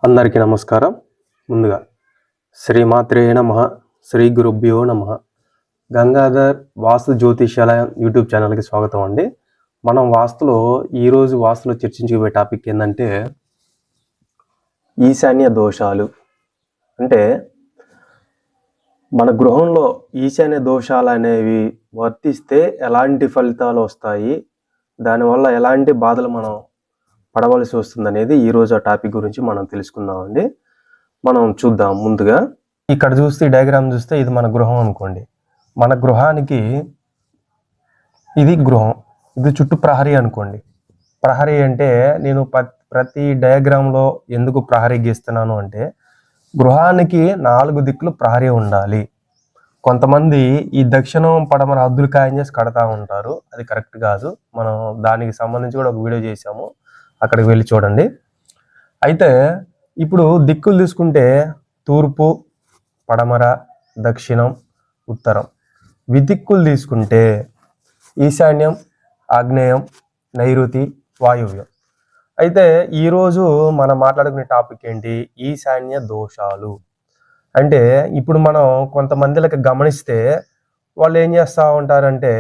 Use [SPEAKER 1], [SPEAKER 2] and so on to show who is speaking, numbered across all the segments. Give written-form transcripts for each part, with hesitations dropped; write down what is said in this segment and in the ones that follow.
[SPEAKER 1] అందరికీ నమస్కారం. ముందుగా శ్రీమాత్రే నమః, శ్రీ గురుభ్యో నమః. గంగాధర్ వాస్తు జ్యోతిష్యాలయం యూట్యూబ్ ఛానల్కి స్వాగతం అండి. మనం ఈరోజు వాస్తులో చర్చించుకునే టాపిక్ ఏంటంటే ఈశాన్య దోషాలు. అంటే మన గృహంలో ఈశాన్య దోషాలు అనేవి వర్తిస్తే ఎలాంటి ఫలితాలు వస్తాయి, దానివల్ల ఎలాంటి బాధలు మనం పడవలసి వస్తుంది అనేది ఈరోజు ఆ టాపిక్ గురించి మనం తెలుసుకుందామండి. మనం చూద్దాం. ముందుగా ఇక్కడ చూస్తే డయాగ్రామ్ చూస్తే ఇది మన గృహం అనుకోండి. మన గృహానికి ఇది గృహం, ఇది చుట్టూ ప్రహరీ అనుకోండి. ప్రహరీ అంటే నేను ప్రతి డయాగ్రామ్లో ఎందుకు ప్రహరీ గీస్తున్నాను అంటే గృహానికి 4 దిక్కులు ప్రహరీ ఉండాలి. కొంతమంది ఈ దక్షిణం పడమర హద్దులు ఖాయం చేసి కడతా ఉంటారు, అది కరెక్ట్ కాదు. మనం దానికి సంబంధించి కూడా ఒక వీడియో చేసాము, అక్కడికి వెళ్ళి చూడండి. అయితే ఇప్పుడు దిక్కులు తీసుకుంటే తూర్పు, పడమర, దక్షిణం, ఉత్తరం. విదిక్కులు తీసుకుంటే ఈశాన్యం, ఆగ్నేయం, నైరుతి, వాయువ్యం. అయితే ఈరోజు మనం మాట్లాడుకునే టాపిక్ ఏంటి? ఈశాన్య దోషాలు. అంటే ఇప్పుడు మనం కొంతమందికి గమనిస్తే వాళ్ళు ఏం చేస్తూ ఉంటారంటే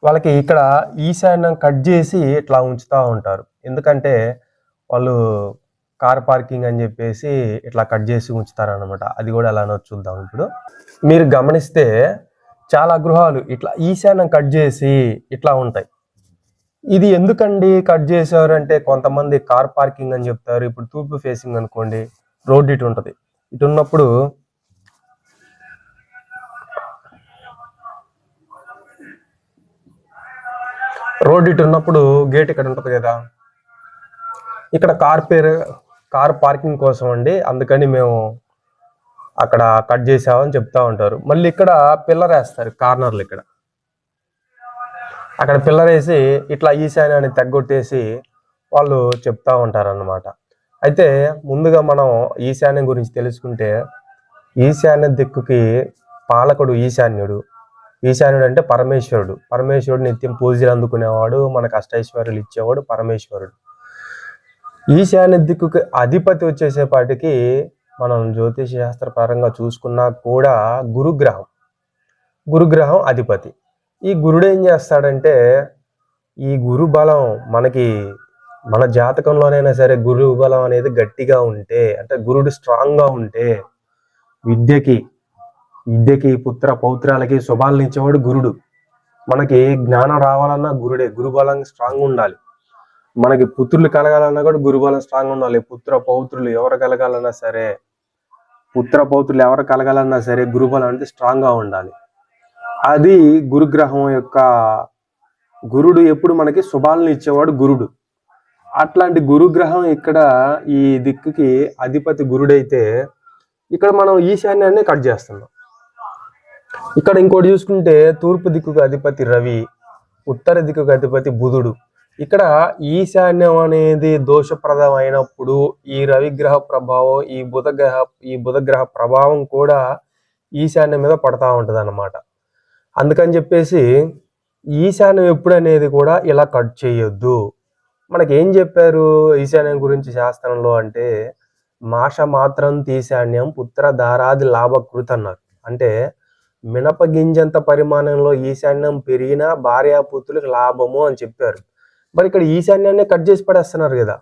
[SPEAKER 1] వాళ్ళకి ఇక్కడ ఈశాన్యం కట్ చేసి ఇట్లా ఉంచుతూ ఉంటారు. ఎందుకంటే వాళ్ళు కార్ పార్కింగ్ అని చెప్పేసి ఇట్లా కట్ చేసి ఉంచుతారనమాట. అది కూడా ఎలానో చూద్దాం. ఇప్పుడు మీరు గమనిస్తే చాలా గృహాలు ఇట్లా ఈశాన్యం కట్ చేసి ఇట్లా ఉంటాయి. ఇది ఎందుకండి కట్ చేశారు అంటే కొంతమంది కార్ పార్కింగ్ అని చెప్తారు. ఇప్పుడు తూర్పు ఫేసింగ్ అనుకోండి, రోడ్ ఇటు ఉంటుంది. ఇటు ఉన్నప్పుడు గేట్ ఇక్కడ ఉంటుంది కదా, ఇక్కడ కార్ పార్కింగ్ కోసం అండి, అందుకని మేము అక్కడ కట్ చేసామని చెప్తా ఉంటారు. మళ్ళీ ఇక్కడ పిల్లర్ వేస్తారు కార్నర్లు, అక్కడ పిల్లర్ వేసి ఇట్లా ఈశాన్యాన్ని తగ్గొట్టేసి వాళ్ళు చెప్తా ఉంటారు అన్నమాట. అయితే ముందుగా మనం ఈశాన్యం గురించి తెలుసుకుంటే ఈశాన్య దిక్కుకి పాలకుడు ఈశాన్యుడు అంటే పరమేశ్వరుడు నిత్యం పూజలు అందుకునేవాడు, మనకు అష్టైశ్వర్యాలు ఇచ్చేవాడు పరమేశ్వరుడు. ఈశాన్య దిక్కుకి అధిపతి వచ్చేసేపాటికి మనం జ్యోతిష శాస్త్ర పరంగా చూసుకున్నా కూడా గురుగ్రహం అధిపతి. ఈ గురుడు ఏం చేస్తాడంటే ఈ గురు బలం మనకి మన జాతకంలోనైనా సరే గురు బలం అనేది గట్టిగా ఉంటే, అంటే గురుడు స్ట్రాంగ్గా ఉంటే విద్యకి పుత్ర పౌత్రాలకి శుభాలను ఇచ్చేవాడు గురుడు. మనకి జ్ఞానం రావాలన్నా గురుబలం స్ట్రాంగ్ ఉండాలి. మనకి పుత్రులు కలగాలన్నా కూడా గురుబలం స్ట్రాంగ్ ఉండాలి. పుత్ర పౌత్రులు ఎవరు కలగాలన్నా సరే గురుబలం అంటే స్ట్రాంగ్ గా ఉండాలి. అది గురుగ్రహం యొక్క గురుడు ఎప్పుడు మనకి శుభాలను ఇచ్చేవాడు గురుడు. అట్లాంటి గురుగ్రహం ఇక్కడ ఈ దిక్కుకి అధిపతి గురుడైతే ఇక్కడ మనం ఈశాన్యాన్ని కట్ చేస్తున్నాం. ఇక్కడ ఇంకోటి చూసుకుంటే తూర్పు దిక్కుకు అధిపతి రవి, ఉత్తర దిక్కుకు అధిపతి బుధుడు. ఇక్కడ ఈశాన్యం అనేది దోషప్రదం అయినప్పుడు ఈ రవిగ్రహ ప్రభావం, ఈ బుధగ్రహ ప్రభావం కూడా ఈశాన్యం మీద పడతా ఉంటది అన్నమాట. అందుకని చెప్పేసి ఈశాన్యం ఎప్పుడు అనేది కూడా ఇలా కట్ చేయొద్దు. మనకి ఏం చెప్పారు ఈశాన్యం గురించి శాస్త్రంలో అంటే మాష మాత్రం తీశాన్యం పుత్ర దారాది లాభకృత అన్నారు. అంటే మినపగింజంత పరిమాణంలో ఈశాన్యం పెరిగినా భార్యాపుత్రులకు లాభము అని చెప్పారు. మరి ఇక్కడ ఈశాన్యాన్ని కట్ చేసి పడేస్తున్నారు కదా.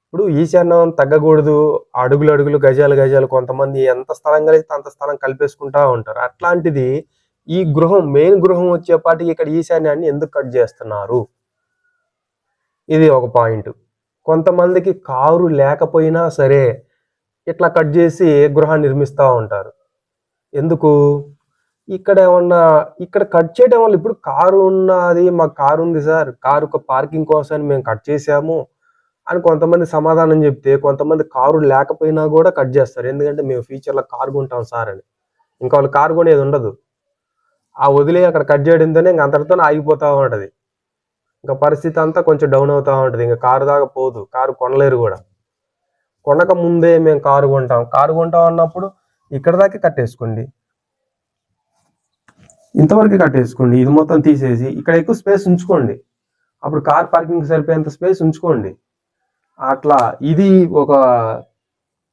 [SPEAKER 1] ఇప్పుడు ఈశాన్యం తగ్గకూడదు, అడుగులు గజాలు కొంతమంది ఎంత స్థలం కలిగితే అంత స్థలం కల్పేసుకుంటా ఉంటారు. అట్లాంటిది ఈ మెయిన్ గృహం వచ్చేపాటికి ఇక్కడ ఈశాన్యాన్ని ఎందుకు కట్ చేస్తున్నారు? ఇది ఒక పాయింట్. కొంతమందికి కారు లేకపోయినా సరే ఇట్లా కట్ చేసి గృహాన్ని నిర్మిస్తూ ఉంటారు. ఎందుకు? ఇక్కడ కట్ చేయడం వల్ల ఇప్పుడు కారు ఉన్నది, మాకు కారు ఉంది సార్, కారు పార్కింగ్ కోసం మేము కట్ చేసాము అని కొంతమంది సమాధానం చెప్తే, కొంతమంది కారు లేకపోయినా కూడా కట్ చేస్తారు. ఎందుకంటే మేము ఫ్యూచర్లో కారు కొంటాం సార్ అని. ఇంకా వాళ్ళు కారు కొనేది ఉండదు, ఆ వదిలే అక్కడ కట్ చేయడంతోనే ఇంక అంతటితో ఆగిపోతూ ఉంటుంది. ఇంకా పరిస్థితి అంతా కొంచెం డౌన్ అవుతూ ఉంటుంది. ఇంకా కారు దాకా పోదు, కారు కొనలేరు కూడా. కొనక ముందే మేము కారు కొంటాం అన్నప్పుడు ఇక్కడ దాకా కట్టేసుకోండి, ఇంతవరకు కట్టేసుకోండి, ఇది మొత్తం తీసేసి ఇక్కడ ఎక్కువ స్పేస్ ఉంచుకోండి. అప్పుడు కార్ పార్కింగ్ సరిపోయేంత స్పేస్ ఉంచుకోండి. అట్లా ఇది ఒక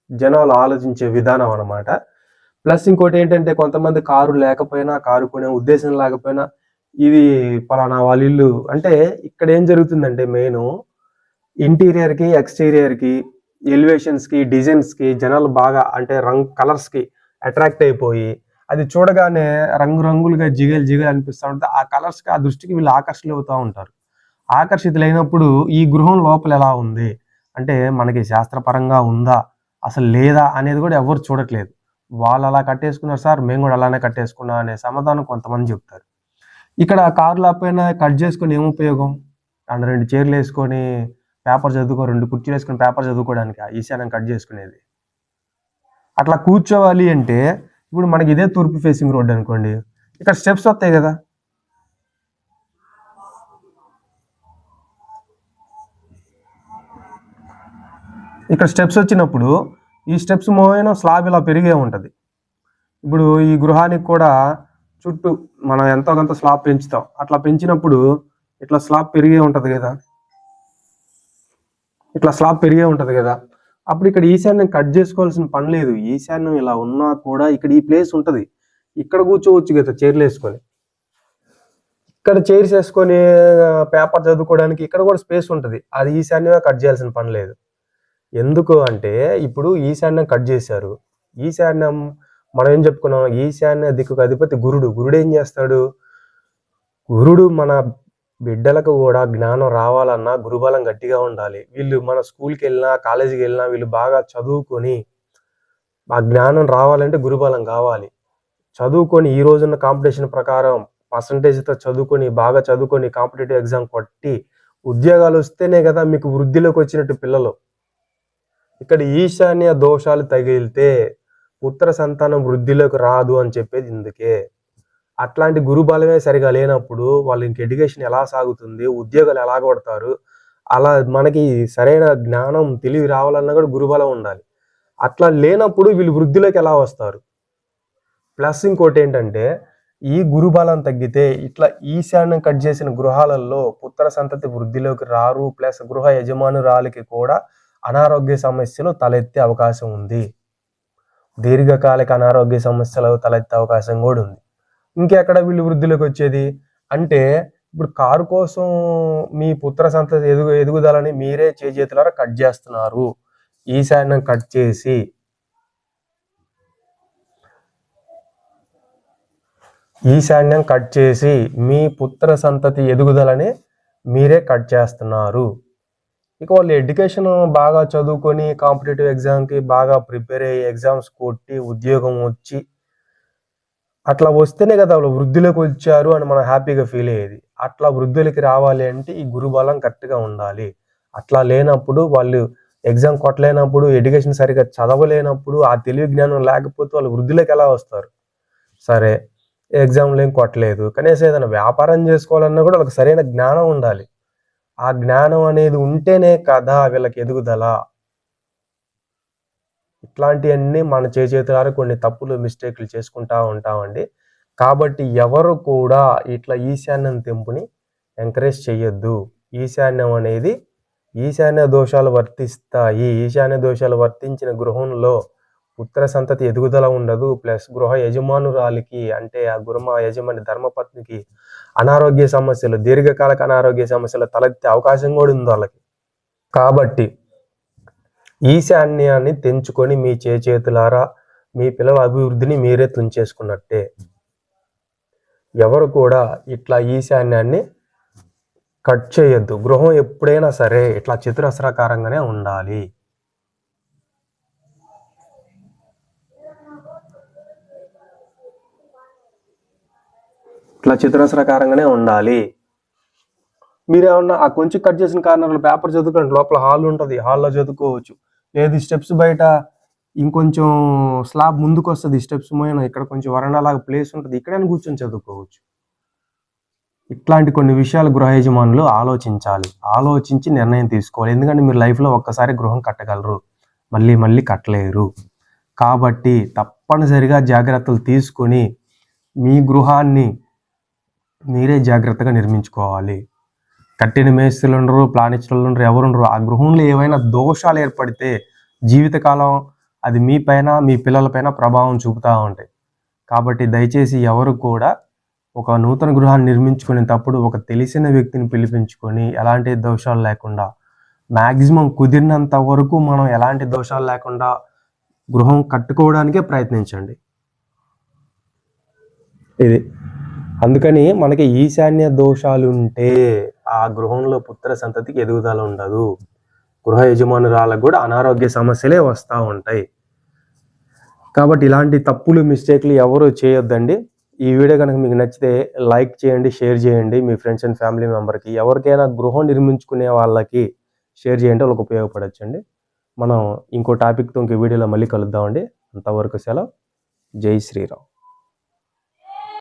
[SPEAKER 1] జనాలు ఆలోచించే విధానం అన్నమాట. ప్లస్ ఇంకోటి ఏంటంటే కొంతమంది కారు లేకపోయినా, కారు కొనే ఉద్దేశం లేకపోయినా ఇది పలానా వాళ్ళ ఇల్లు అంటే ఇక్కడ ఏం జరుగుతుందంటే మెయిన్ ఇంటీరియర్కి, ఎక్స్టీరియర్కి, ఎలివేషన్స్కి, డిజైన్స్కి జనాలు బాగా అంటే కలర్స్కి అట్రాక్ట్ అయిపోయి అది చూడగానే రంగురంగులుగా జిగేలు జిగేలు అనిపిస్తూ ఉంటుంది. ఆ కలర్స్కి ఆ దృష్టికి వీళ్ళు ఆకర్షితులవుతూ ఉంటారు. ఆకర్షితులైనప్పుడు ఈ గృహం లోపల ఎలా ఉంది అంటే మనకి శాస్త్రపరంగా ఉందా అసలు లేదా అనేది కూడా ఎవరు చూడట్లేదు. వాళ్ళు అలా కట్టేసుకున్నారు సార్, మేము కూడా అలానే కట్టేసుకున్నాం అనే సమాధానం కొంతమంది చెప్తారు. ఇక్కడ కారు లేకపోయినా కట్ చేసుకొని ఏం ఉపయోగం? అండ్ 2 చైర్లు వేసుకొని పేపర్ చదువుకో, 2 కుర్చీలు వేసుకొని పేపర్ చదువుకోవడానికి ఈశాన్యం కట్ చేసుకునేది. అట్లా కూర్చోవాలి అంటే ఇప్పుడు మనకి ఇదే తూర్పు ఫేసింగ్ రోడ్ అనుకోండి, ఇక్కడ స్టెప్స్ వస్తాయి కదా. ఇక్కడ స్టెప్స్ వచ్చినప్పుడు ఈ స్టెప్స్ మోయిన స్లాబ్ ఇలా పెరిగే ఉంటుంది. ఇప్పుడు ఈ గృహానికి కూడా చుట్టూ మనం ఎంతో కొంత స్లాబ్ పెంచుతాం. అట్లా పెంచినప్పుడు ఇట్లా స్లాబ్ పెరిగే ఉంటుంది కదా, ఇట్లా స్లాబ్ పెరిగే ఉంటుంది కదా. అప్పుడు ఇక్కడ ఈశాన్యం కట్ చేసుకోవాల్సిన పని లేదు. ఈశాన్యం ఇలా ఉన్నా కూడా ఇక్కడ ఈ ప్లేస్ ఉంటుంది, ఇక్కడ కూర్చోవచ్చు కదా చైర్లు వేసుకొని. ఇక్కడ చైర్స్ వేసుకొని పేపర్ చదువుకోవడానికి ఇక్కడ కూడా స్పేస్ ఉంటుంది. అది ఈశాన్యమే కట్ చేయాల్సిన పని లేదు. ఎందుకు అంటే ఇప్పుడు ఈశాన్యం కట్ చేశారు. ఈశాన్యం మనం ఏం చెప్పుకున్నాం, ఈశాన్య దిక్కుకు అధిపతి గురుడు. గురుడు ఏం చేస్తాడు? గురుడు మన బిడ్డలకు కూడా జ్ఞానం రావాలన్నా గురుబలం గట్టిగా ఉండాలి. వీళ్ళు మన స్కూల్కి వెళ్ళినా కాలేజీకి వెళ్ళినా వీళ్ళు బాగా చదువుకొని ఆ జ్ఞానం రావాలంటే గురుబలం కావాలి. చదువుకొని ఈ రోజున్న కాంపిటీషన్ ప్రకారం పర్సంటేజ్తో చదువుకొని బాగా చదువుకొని కాంపిటేటివ్ ఎగ్జామ్ కొట్టి ఉద్యోగాలు వస్తేనే కదా మీకు వృద్ధిలోకి వచ్చినట్టు పిల్లలు. ఇక్కడ ఈశాన్య దోషాలు తగిలితే పుత్ర సంతానం వృద్ధిలోకి రాదు అని చెప్పేది ఇందుకే. అట్లాంటి గురుబలమే సరిగా లేనప్పుడు వాళ్ళు ఇంక ఎడ్యుకేషన్ ఎలా సాగుతుంది, ఉద్యోగాలు ఎలా కొడతారు? అలా మనకి సరైన జ్ఞానం తెలివి రావాలన్నా కూడా గురుబలం ఉండాలి. అట్లా లేనప్పుడు వీళ్ళు వృద్ధిలోకి ఎలా వస్తారు? ప్లస్ ఇంకోటి ఏంటంటే ఈ గురుబలం తగ్గితే ఇట్లా ఈశాన్యం కట్ చేసిన గృహాలలో పుత్ర సంతతి వృద్ధిలోకి రారు. ప్లస్ గృహ యజమానురాలికి కూడా అనారోగ్య సమస్యలు తలెత్తే అవకాశం ఉంది. దీర్ఘకాలిక అనారోగ్య సమస్యలు తలెత్తే అవకాశం కూడా ఉంది. ఇంకెక్కడ వీళ్ళు వృద్ధిలోకి వచ్చేది అంటే ఇప్పుడు కారు కోసం మీ పుత్ర సంతతి ఎదుగుదలని మీరే చేతులారా కట్ చేస్తున్నారు. ఈశాన్యం కట్ చేసి మీ పుత్ర సంతతి ఎదుగుదలని మీరే కట్ చేస్తున్నారు. ఇక వాళ్ళు ఎడ్యుకేషన్ బాగా చదువుకొని కాంపిటేటివ్ ఎగ్జామ్కి బాగా ప్రిపేర్ అయ్యి ఎగ్జామ్స్ కొట్టి ఉద్యోగం వచ్చి అట్లా వస్తేనే కదా వాళ్ళు వృద్ధిలోకి వచ్చారు అని మనం హ్యాపీగా ఫీల్ అయ్యేది. అట్లా వృద్ధులకి రావాలి అంటే ఈ గురుబలం కరెక్ట్గా ఉండాలి. అట్లా లేనప్పుడు వాళ్ళు ఎగ్జామ్ కొట్టలేనప్పుడు ఎడ్యుకేషన్ సరిగ్గా చదవలేనప్పుడు ఆ తెలివి జ్ఞానం లేకపోతే వాళ్ళు వృద్ధిలోకి ఎలా వస్తారు? సరే ఎగ్జామ్లు ఏం కొట్టలేదు, కనీసం ఏదైనా వ్యాపారం చేసుకోవాలన్నా కూడా వాళ్ళకి సరైన జ్ఞానం ఉండాలి. ఆ జ్ఞానం అనేది ఉంటేనే కదా వీళ్ళకి ఎదుగుదల. ఇట్లాంటివన్నీ మన చేతులారా కొన్ని తప్పులు మిస్టేక్లు చేసుకుంటా ఉంటామండి. కాబట్టి ఎవరు కూడా ఇట్లా ఈశాన్యం తెంపుని ఎంకరేజ్ చేయొద్దు. ఈశాన్యం అనేది ఈశాన్య దోషాలు వర్తిస్తాయి. ఈశాన్య దోషాలు వర్తించిన గృహంలో పుత్ర సంతతి ఎదుగుదల ఉండదు. ప్లస్ గృహ యజమానురాలికి అంటే ఆ గృహ యజమాని ధర్మపత్నికి అనారోగ్య సమస్యలు, దీర్ఘకాలిక అనారోగ్య సమస్యలు తలెత్తే అవకాశం కూడా ఉంది వాళ్ళకి. కాబట్టి ఈశాన్యాన్ని తెంచుకొని మీ చేతులారా మీ పిల్లల అభివృద్ధిని మీరే తుంచేసుకున్నట్టే. ఎవరు కూడా ఇట్లా ఈశాన్యాన్ని కట్ చేయొద్దు. గృహం ఎప్పుడైనా సరే ఇట్లా చతురస్రాకారంగానే ఉండాలి. ఇట్లా చతురస్రాకారంగానే ఉండాలి. మీరేమన్నా ఆ కొంచెం కట్ చేసిన కార్నర్లో పేపర్ చదువుకోండి, లోపల హాల్ ఉంటుంది, హాల్లో చదువుకోవచ్చు. లేదు స్టెప్స్ బయట ఇంకొంచెం స్లాబ్ ముందుకు వస్తుంది, స్టెప్స్ పైన ఇక్కడ కొంచెం వరండా లాగా ప్లేస్ ఉంటుంది, ఇక్కడైనా కూర్చొని చదువుకోవచ్చు. ఇట్లాంటి కొన్ని విషయాలు గృహ యజమానులు ఆలోచించాలి. ఆలోచించి నిర్ణయం తీసుకోవాలి. ఎందుకంటే మీరు లైఫ్లో ఒక్కసారి గృహం కట్టగలరు, మళ్ళీ కట్టలేరు. కాబట్టి తప్పనిసరిగా జాగ్రత్తలు తీసుకొని మీ గృహాన్ని మీరే జాగ్రత్తగా నిర్మించుకోవాలి. కట్టిన మేస్త్రులు ఉండరు, ప్లానిస్టులు ఉండరు, ఎవరు ఉండరు. ఆ గృహంలో ఏవైనా దోషాలు ఏర్పడితే జీవితకాలం అది మీ పైన, మీ పిల్లల పైన ప్రభావం చూపుతూ ఉంటాయి. కాబట్టి దయచేసి ఎవరు కూడా ఒక నూతన గృహాన్ని నిర్మించుకునేటప్పుడు ఒక తెలిసిన వ్యక్తిని పిలిపించుకొని ఎలాంటి దోషాలు లేకుండా మ్యాక్సిమం కుదిరినంత వరకు మనం ఎలాంటి దోషాలు లేకుండా గృహం కట్టుకోవడానికే ప్రయత్నించండి. ఇది అందుకని మనకి ఈశాన్య దోషాలు ఉంటే ఆ గృహంలో పుత్ర సంతతికి ఎదుగుదల ఉండదు. గృహ యజమానురాలకు కూడా అనారోగ్య సమస్యలే వస్తూ ఉంటాయి. కాబట్టి ఇలాంటి తప్పులు, మిస్టేక్లు ఎవరు చేయొద్దండి. ఈ వీడియో కనుక మీకు నచ్చితే లైక్ చేయండి, షేర్ చేయండి మీ ఫ్రెండ్స్ అండ్ ఫ్యామిలీ మెంబర్కి. ఎవరికైనా గృహం నిర్మించుకునే వాళ్ళకి షేర్ చేయండి, వాళ్ళకి ఉపయోగపడచ్చండి. మనం ఇంకో టాపిక్తో ఇంకో వీడియోలో మళ్ళీ కలుద్దామండి. అంతవరకు సెలవు. జై శ్రీరామ్.